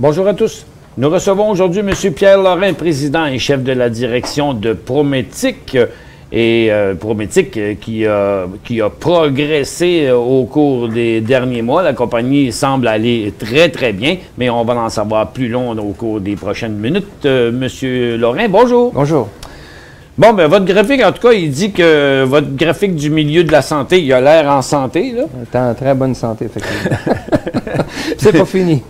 Bonjour à tous. Nous recevons aujourd'hui M. Pierre Lorrain, président et chef de la direction de Prométhique. Et Prométhique qui a progressé au cours des derniers mois. La compagnie semble aller très, très bien, mais on va en savoir plus long au cours des prochaines minutes. Monsieur Lorrain, bonjour. Bonjour. Bon, ben votre graphique, en tout cas, il dit que votre graphique du milieu de la santé, il a l'air en santé, là. Il est en très bonne santé, effectivement. C'est pas fini.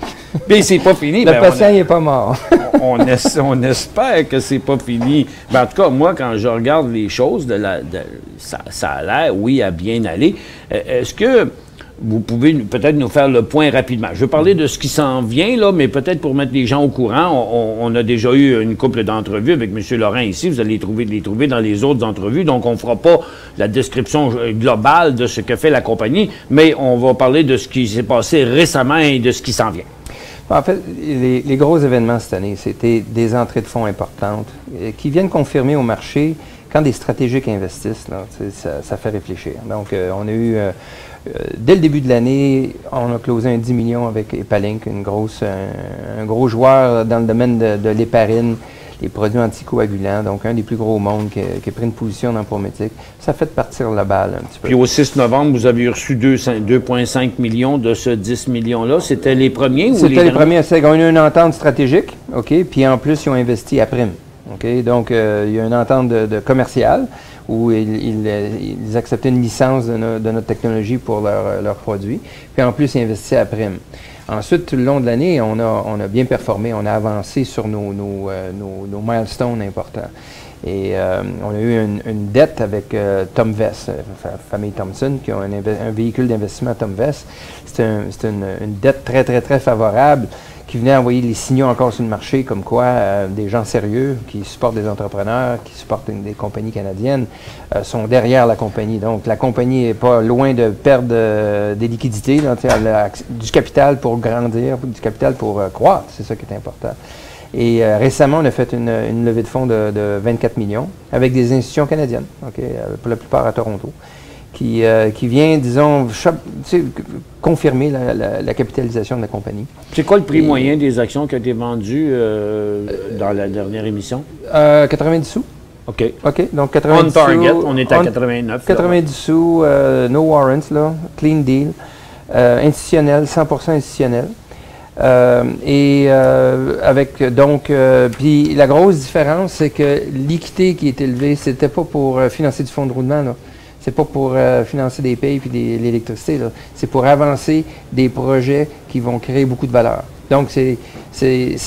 Mais c'est pas fini. Le patient n'est pas mort. on espère que c'est pas fini. Ben, en tout cas, moi, quand je regarde les choses, ça a l'air, oui, à bien aller. Est-ce que vous pouvez peut-être nous faire le point rapidement? Je veux parler de ce qui s'en vient, là, mais peut-être pour mettre les gens au courant. On a déjà eu une couple d'entrevues avec M. Lorrain ici. Vous allez les trouver dans les autres entrevues. Donc, on ne fera pas la description globale de ce que fait la compagnie, mais on va parler de ce qui s'est passé récemment et de ce qui s'en vient. En fait, les gros événements cette année, c'était des entrées de fonds importantes qui viennent confirmer au marché quand des stratégiques investissent, là, ça fait réfléchir. Donc, on a eu, dès le début de l'année, on a closé un 10 millions avec Epalink, un gros joueur dans le domaine de l'héparine, les produits anticoagulants, donc un des plus gros au monde qui a pris une position dans Prométhique. Ça fait partir la balle un petit peu. Puis au 6 novembre, vous avez reçu 2,5 millions de ce 10 millions-là. C'était les premiers ou C'était les premiers. C'est qu'on a eu une entente stratégique, OK, puis en plus, ils ont investi à prime. OK, donc il y a une entente de commerciale où ils acceptaient une licence de notre technologie pour leurs produits, puis en plus, ils investissaient à prime. Ensuite, tout le long de l'année, on a bien performé, on a avancé sur nos milestones importants. Et on a eu une dette avec Tom Vess, la famille Thompson, qui ont un véhicule d'investissement Tom Vess. C'est une dette très, très, très favorable qui venait envoyer les signaux encore sur le marché, comme quoi des gens sérieux qui supportent des entrepreneurs, qui supportent des compagnies canadiennes, sont derrière la compagnie. Donc, la compagnie n'est pas loin de perdre des liquidités, là, du capital pour grandir, du capital pour croître. C'est ça qui est important. Et récemment, on a fait une levée de fonds de 24 millions avec des institutions canadiennes, okay, pour la plupart à Toronto, qui vient, disons, confirmer la capitalisation de la compagnie. C'est quoi le prix moyen des actions qui ont été vendues dans la dernière émission? 90 sous. OK. OK, donc 90 on target, on est à 89. 90 sous, no warrants, là, clean deal, institutionnel, 100% institutionnel. Avec donc, puis la grosse différence, c'est que l'équité qui est élevée, c'était pas pour financer du fonds de roulement, là. C'est pas pour financer des payes puis l'électricité, là. C'est pour avancer des projets qui vont créer beaucoup de valeur. Donc, c'est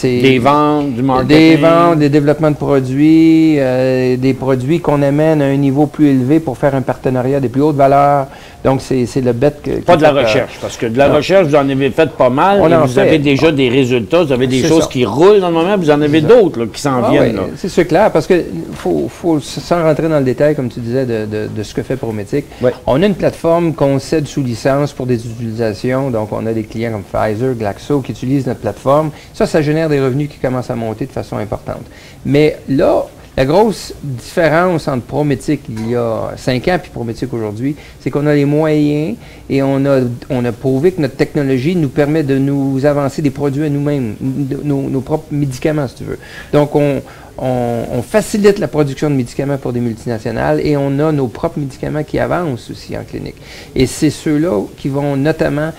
des ventes, du marketing. Des ventes, des développements de produits, des produits qu'on amène à un niveau plus élevé pour faire un partenariat des plus hautes valeurs. Donc, c'est le bet que... Pas de la recherche, parce que de la recherche, vous en avez fait pas mal. Vous avez déjà des résultats, vous avez des choses qui roulent dans le moment, vous en avez d'autres qui s'en viennent. Oui, c'est clair, parce que faut, sans rentrer dans le détail, comme tu disais, de ce que fait Prométhique, on a une plateforme qu'on cède sous licence pour des utilisations. Donc, on a des clients comme Pfizer, Glaxo qui utilisent notre plateforme. Ça génère des revenus qui commencent à monter de façon importante. Mais là, la grosse différence entre Prométhique il y a 5 ans et Prométhique aujourd'hui, c'est qu'on a les moyens et on a prouvé que notre technologie nous permet de nous avancer des produits à nous-mêmes, nos propres médicaments, si tu veux. Donc, on facilite la production de médicaments pour des multinationales et on a nos propres médicaments qui avancent aussi en clinique. Et c'est ceux-là qui vont notamment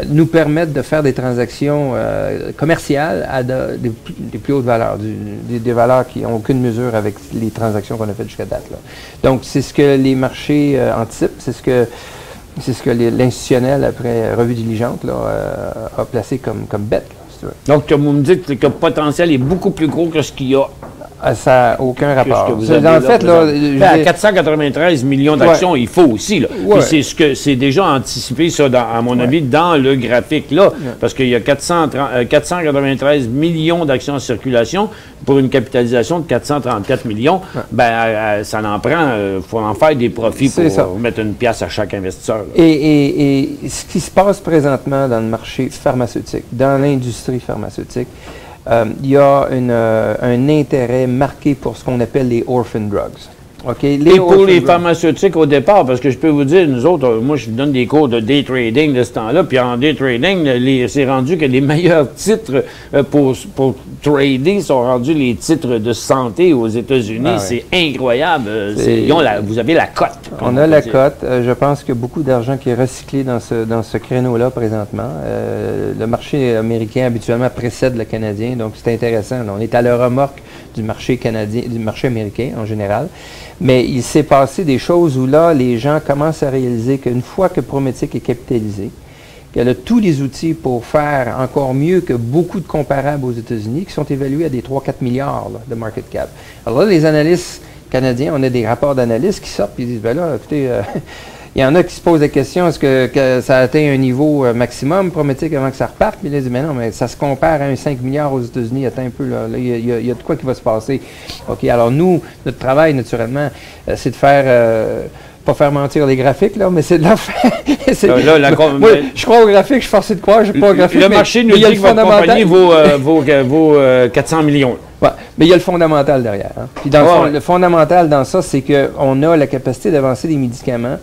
nous permettre de faire des transactions commerciales à des plus hautes valeurs, des valeurs qui n'ont aucune mesure avec les transactions qu'on a faites jusqu'à date, là. Donc, c'est ce que les marchés anticipent, c'est ce que l'institutionnel, après revue diligente, là, a placé comme bet. Donc, vous me dites que le potentiel est beaucoup plus gros que ce qu'il y a. Ça n'a aucun rapport. En fait, là, à 493 millions d'actions, il faut aussi. Là. C'est déjà anticipé, ça, à mon avis, dans le graphique, là, parce qu'il y a 493 millions d'actions en circulation pour une capitalisation de 434 millions. Ben, ça en prend, il faut en faire des profits pour mettre une pièce à chaque investisseur. Et ce qui se passe présentement dans le marché pharmaceutique, dans l'industrie pharmaceutique, il y a un intérêt marqué pour ce qu'on appelle les orphan drugs. OK? Et pour les pharmaceutiques au départ, parce que je peux vous dire, nous autres, moi, je donne des cours de day trading de ce temps-là, puis en day trading, c'est rendu que les meilleurs titres pour trader sont rendus les titres de santé aux États-Unis. Ah, c'est incroyable. Vous avez la cote. On a la cote. Je pense qu'il y a beaucoup d'argent qui est recyclé dans ce créneau-là présentement. Le marché américain, habituellement, précède le canadien, donc c'est intéressant. On est à la remorque du marché canadien, du marché américain en général. Mais il s'est passé des choses où là, les gens commencent à réaliser qu'une fois que Prométhique est capitalisé, qu'elle a tous les outils pour faire encore mieux que beaucoup de comparables aux États-Unis qui sont évalués à des 3-4 milliards là, de market cap. Alors là, les analystes canadiens, on a des rapports d'analystes qui sortent et disent, ben là, écoutez, il y en a qui se posent la question, est-ce que ça atteint un niveau maximum, Prométhique, avant que ça reparte? Puis là, ils disent, mais non, mais ça se compare à un 5 milliards aux États-Unis, attends un peu, là, il y a de quoi qui va se passer. OK, alors nous, notre travail, naturellement, c'est de faire... pas faire mentir les graphiques, là, mais c'est de leur faire. Moi, je crois aux graphiques, je suis forcé de croire, je ne suis pas aux graphiques. Le marché nous dit que votre compagnie vaut 400 millions. Ouais, mais il y a le fondamental derrière. Hein. Puis dans le fondamental dans ça, c'est qu'on a la capacité d'avancer des médicaments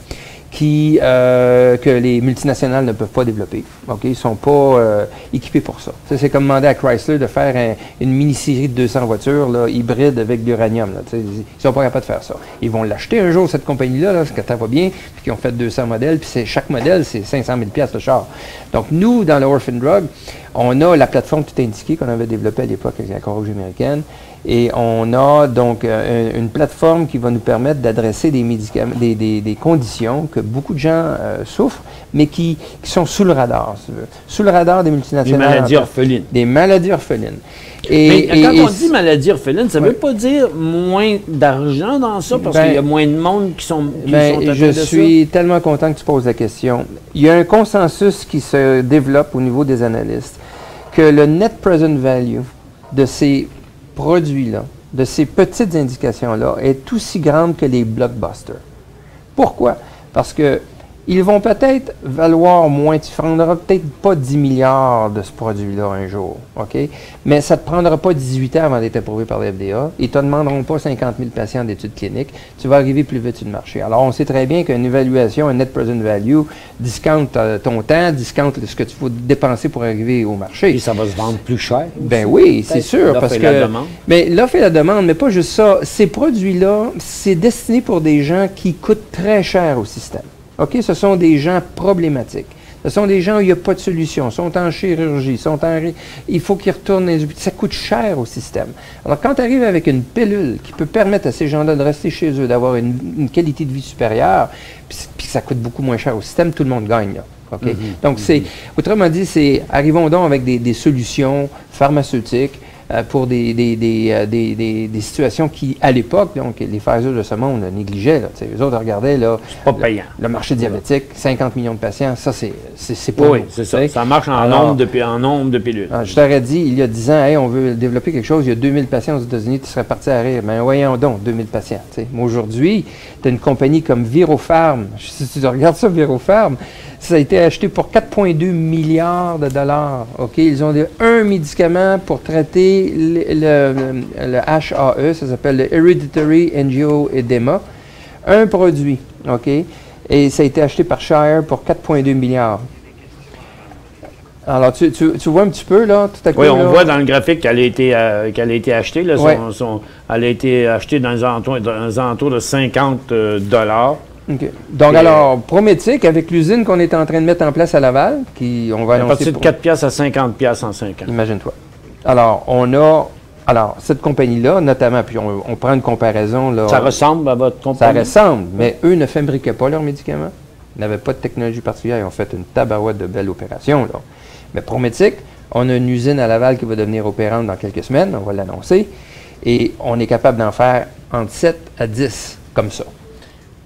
que les multinationales ne peuvent pas développer. OK? Ils ne sont pas équipés pour ça. C'est comme demander à Chrysler de faire une mini-série de 200 voitures là, hybrides avec de l'uranium. Ils ne sont pas capables de faire ça. Ils vont l'acheter un jour, cette compagnie-là, là, quand ça va bien, puis qu'ils ont fait 200 modèles, puis chaque modèle, c'est 500 000 $ le char. Donc, nous, dans le Orphan Drug, on a la plateforme tout indiquée qu'on avait développée à l'époque avec la Croix-Rouge américaine. Et on a donc une plateforme qui va nous permettre d'adresser des médicaments, des conditions que beaucoup de gens souffrent, mais qui sont sous le radar, si tu veux. Sous le radar des multinationales. Des maladies orphelines. Des maladies orphelines. Mais quand on dit maladie orpheline, ça ne veut pas dire moins d'argent dans ça, parce qu'il y a moins de monde qui sont atteints de ça. Je suis tellement content que tu poses la question. Il y a un consensus qui se développe au niveau des analystes que le net present value de ces produits-là, de ces petites indications-là, est aussi grande que les blockbusters. Pourquoi? Parce que ils vont peut-être valoir moins. Tu ne prendras peut-être pas 10 milliards de ce produit-là un jour, OK? Mais ça ne te prendra pas 18 ans avant d'être approuvé par la FDA. Ils ne te demanderont pas 50 000 patients d'études cliniques. Tu vas arriver plus vite sur le marché. Alors, on sait très bien qu'une évaluation, un net present value, discounte ton temps, discounte ce que tu vas dépenser pour arriver au marché. Et ça va se vendre plus cher. Ben oui, c'est sûr. Parce que, la demande. Mais l'offre et la demande, mais pas juste ça. Ces produits-là, c'est destiné pour des gens qui coûtent très cher au système. OK, ce sont des gens problématiques. Ce sont des gens où il n'y a pas de solution, sont en chirurgie, il faut qu'ils retournent les hôpitaux. Ça coûte cher au système. Alors, quand tu arrives avec une pilule qui peut permettre à ces gens-là de rester chez eux, d'avoir une qualité de vie supérieure, puis ça coûte beaucoup moins cher au système, tout le monde gagne, là. OK? Donc, autrement dit, arrivons donc avec des solutions pharmaceutiques pour des situations qui, à l'époque, donc les Pfizer de ce monde négligeaient. Là, les autres regardaient là, pas payant. Le marché diabétique, 50 millions de patients, ça, c'est pas... Oui, c'est ça. Ça marche en nombre de pilules. Je t'aurais dit, il y a 10 ans, hey, on veut développer quelque chose, il y a 2000 patients aux États-Unis, tu serais parti à rire. Mais voyons donc, 2000 patients. Mais aujourd'hui, tu as une compagnie comme Viropharm. Si tu regardes ça, Viropharm, ça a été acheté pour 4,2 milliards de dollars. OK? Ils ont un médicament pour traiter le HAE, ça s'appelle le Hereditary Angioedema. Un produit, OK? Et ça a été acheté par Shire pour 4,2 milliards. Alors, tu vois un petit peu, là, tout à coup. Oui, on voit dans le graphique qu'elle a été achetée. Là, elle a été achetée dans les alentours de 50 $. Okay. Donc, alors, Prométhique, avec l'usine qu'on est en train de mettre en place à Laval, on va annoncer... À partir de 4 piastres à 50 piastres en 5 ans. Imagine-toi. Alors, cette compagnie-là, notamment, puis on prend une comparaison... Là, ça ressemble à votre compagnie? Ça ressemble, mais eux ne fabriquaient pas leurs médicaments. Ils n'avaient pas de technologie particulière. Ils ont fait une tabarouette de belles opérations, là. Mais Prométhique, on a une usine à Laval qui va devenir opérante dans quelques semaines, on va l'annoncer, et on est capable d'en faire entre 7 à 10, comme ça.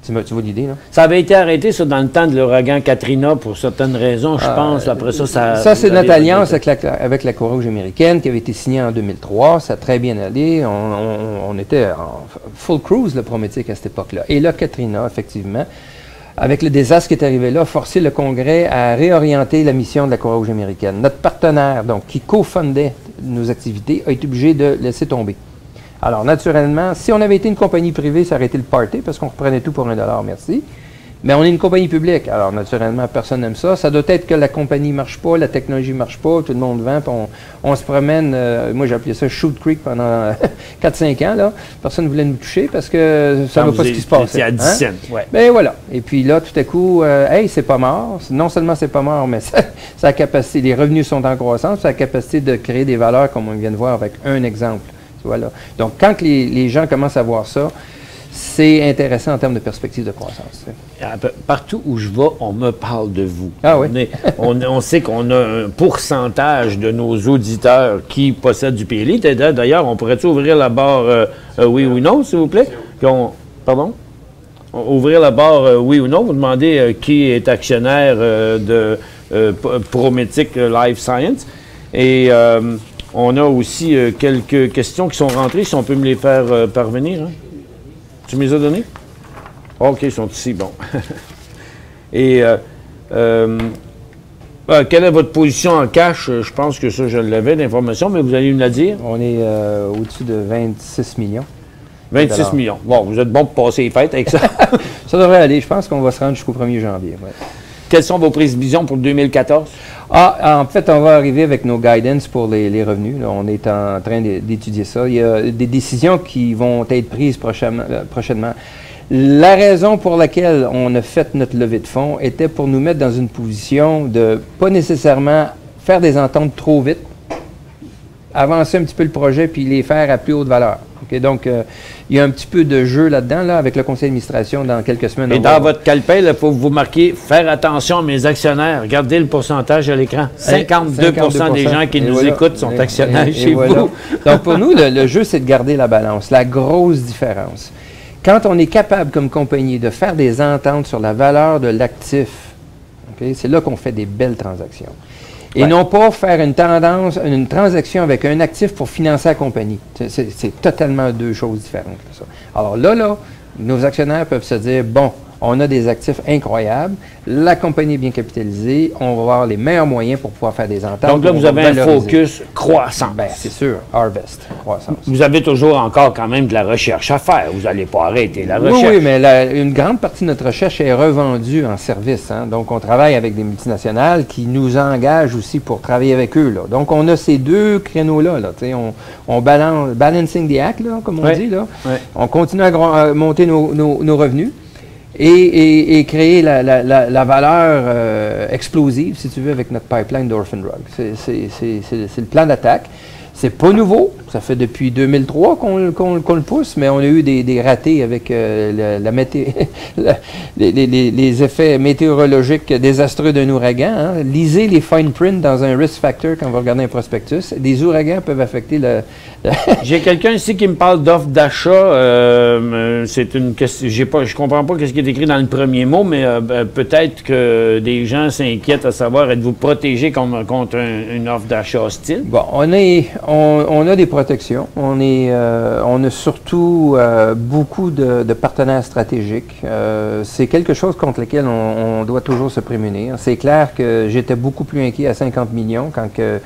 Tu vois l'idée, là? Ça avait été arrêté, ça, dans le temps de l'ouragan Katrina, pour certaines raisons, je pense. Après ça, ça, c'est notre alliance avec la Croix-Rouge américaine qui avait été signée en 2003. Ça a très bien allé. On était en full cruise, le Prométhique, à cette époque-là. Et là, Katrina, effectivement, avec le désastre qui est arrivé là, a forcé le Congrès à réorienter la mission de la Croix-Rouge américaine. Notre partenaire, donc, qui co-fundait nos activités, a été obligé de laisser tomber. Alors, naturellement, si on avait été une compagnie privée, ça aurait été le party, parce qu'on reprenait tout pour $1, merci. Mais on est une compagnie publique, alors naturellement, personne n'aime ça. Ça doit être que la compagnie ne marche pas, la technologie ne marche pas, tout le monde vend, puis on se promène. Moi, j'ai appelé ça Shoot Creek pendant 4-5 ans. Là. Personne ne voulait nous toucher parce que ça ne va pas ce qui se passe. C'est à 10 cents, ouais. Ben voilà. Et puis là, tout à coup, hey, c'est pas mort. Non seulement c'est pas mort, mais ça a capacité, les revenus sont en croissance, ça a la capacité de créer des valeurs, comme on vient de voir avec un exemple. Voilà. Donc, quand les gens commencent à voir ça, c'est intéressant en termes de perspective de croissance. Partout où je vais, on me parle de vous. Ah oui? On sait qu'on a un pourcentage de nos auditeurs qui possèdent du PLI. D'ailleurs, on pourrait-tu ouvrir la barre oui ou non, s'il vous plaît? Pardon? Ouvrir la barre oui ou non. Vous demandez qui est actionnaire de Prométhique Life Science. Et on a aussi quelques questions qui sont rentrées, si on peut me les faire parvenir. Hein? Tu me les as données? OK, ils sont ici, bon. Et quelle est votre position en cash? Je pense que ça, je l'avais, l'information, mais vous allez me la dire. On est au-dessus de 26 millions. 26 millions. Bon, vous êtes bon pour passer les fêtes avec ça. Ça devrait aller. Je pense qu'on va se rendre jusqu'au 1er janvier. Ouais. Quelles sont vos prévisions pour 2014? En fait, on va arriver avec nos guidance pour les revenus. Là. On est en train d'étudier ça. Il y a des décisions qui vont être prises prochainement. La raison pour laquelle on a fait notre levée de fonds était pour nous mettre dans une position de pas nécessairement faire des ententes trop vite, avancer un petit peu le projet puis les faire à plus haute valeur. Okay? Donc, il y a un petit peu de jeu là-dedans, là, avec le conseil d'administration dans quelques semaines. Et dans votre calepin, il faut vous marquer « Faire attention à mes actionnaires ». Regardez le pourcentage à l'écran. 52% des gens qui nous écoutent sont actionnaires chez vous. Donc, pour nous, le jeu, c'est de garder la balance. La grosse différence. Quand on est capable, comme compagnie, de faire des ententes sur la valeur de l'actif, okay, c'est là qu'on fait des belles transactions. Et non pas faire une transaction avec un actif pour financer la compagnie. C'est totalement deux choses différentes. Ça. Alors là, nos actionnaires peuvent se dire, bon, on a des actifs incroyables, la compagnie est bien capitalisée, on va avoir les meilleurs moyens pour pouvoir faire des ententes. Donc là, vous avez un focus croissance. Bien, c'est sûr, harvest, croissance. Vous avez toujours encore quand même de la recherche à faire. Vous n'allez pas arrêter la recherche. Oui, mais une grande partie de notre recherche est revendue en service. Hein? Donc, on travaille avec des multinationales qui nous engagent aussi pour travailler avec eux. Là. Donc, on a ces deux créneaux-là. Là, on balancing the act, là, comme on dit. Là. Ouais. On continue à monter nos revenus. Et créer la valeur explosive, si tu veux, avec notre pipeline d'Orphan Drug. C'est le plan d'attaque. C'est pas nouveau. Ça fait depuis 2003 qu'on le pousse, mais on a eu des ratés avec les effets météorologiques désastreux d'un ouragan. Hein. Lisez les fine print dans un risk factor quand vous regardez un prospectus. Des ouragans peuvent affecter J'ai quelqu'un ici qui me parle d'offre d'achat. C'est une question. Je comprends pas ce qui est écrit dans le premier mot, mais peut-être que des gens s'inquiètent à savoir, êtes-vous protégé contre une offre d'achat hostile? Bon, on a des protections. On a surtout beaucoup de partenaires stratégiques. C'est quelque chose contre lequel on doit toujours se prémunir. C'est clair que j'étais beaucoup plus inquiet à 50 millions quand que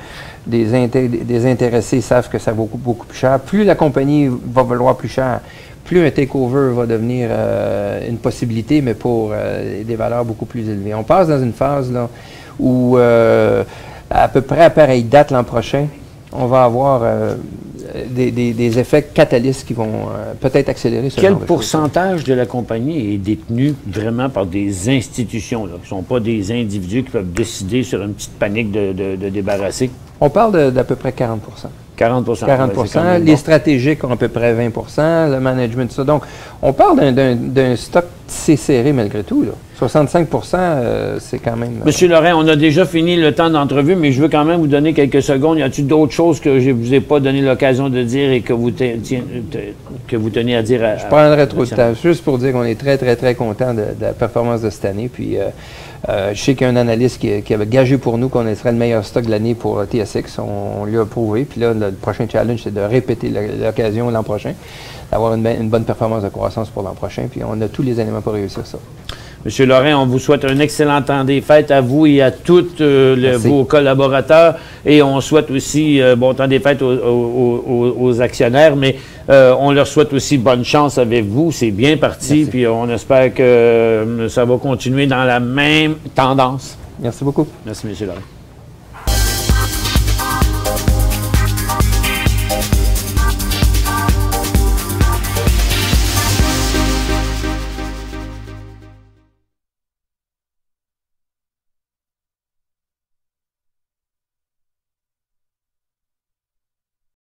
des intéressés savent que ça vaut beaucoup plus cher. Plus la compagnie va valoir plus cher, plus un takeover va devenir une possibilité, mais pour des valeurs beaucoup plus élevées. On passe dans une phase là, où, à peu près à pareille date l'an prochain, on va avoir des effets catalystes qui vont peut-être accélérer ce genre de choses. Quel pourcentage de la compagnie est détenu vraiment par des institutions, là, qui ne sont pas des individus qui peuvent décider sur une petite panique de débarrasser? On parle d'à peu près 40 40 40 les stratégiques ont à peu près 20 le management, tout ça. Donc, on parle d'un stock assez serré malgré tout. Là. 65 c'est quand même... Monsieur Lorrain, on a déjà fini le temps d'entrevue, mais je veux quand même vous donner quelques secondes. Y a-t-il d'autres choses que je ne vous ai pas donné l'occasion de dire et que vous tenez à dire Je prendrai trop de temps. Juste pour dire qu'on est très, très, très content de la performance de cette année. Puis, je sais qu'il y a un analyste qui avait gagé pour nous qu'on serait le meilleur stock de l'année pour TSX. On lui a prouvé. Puis là, le prochain challenge, c'est de répéter l'occasion l'an prochain, d'avoir une bonne performance de croissance pour l'an prochain. Puis on a tous les éléments pour réussir ça. Monsieur Lorrain, on vous souhaite un excellent temps des fêtes à vous et à tous vos collaborateurs. Et on souhaite aussi bon temps des fêtes aux actionnaires, mais on leur souhaite aussi bonne chance avec vous. C'est bien parti, merci. Puis on espère que ça va continuer dans la même tendance. Merci beaucoup. Merci, M. Lorrain.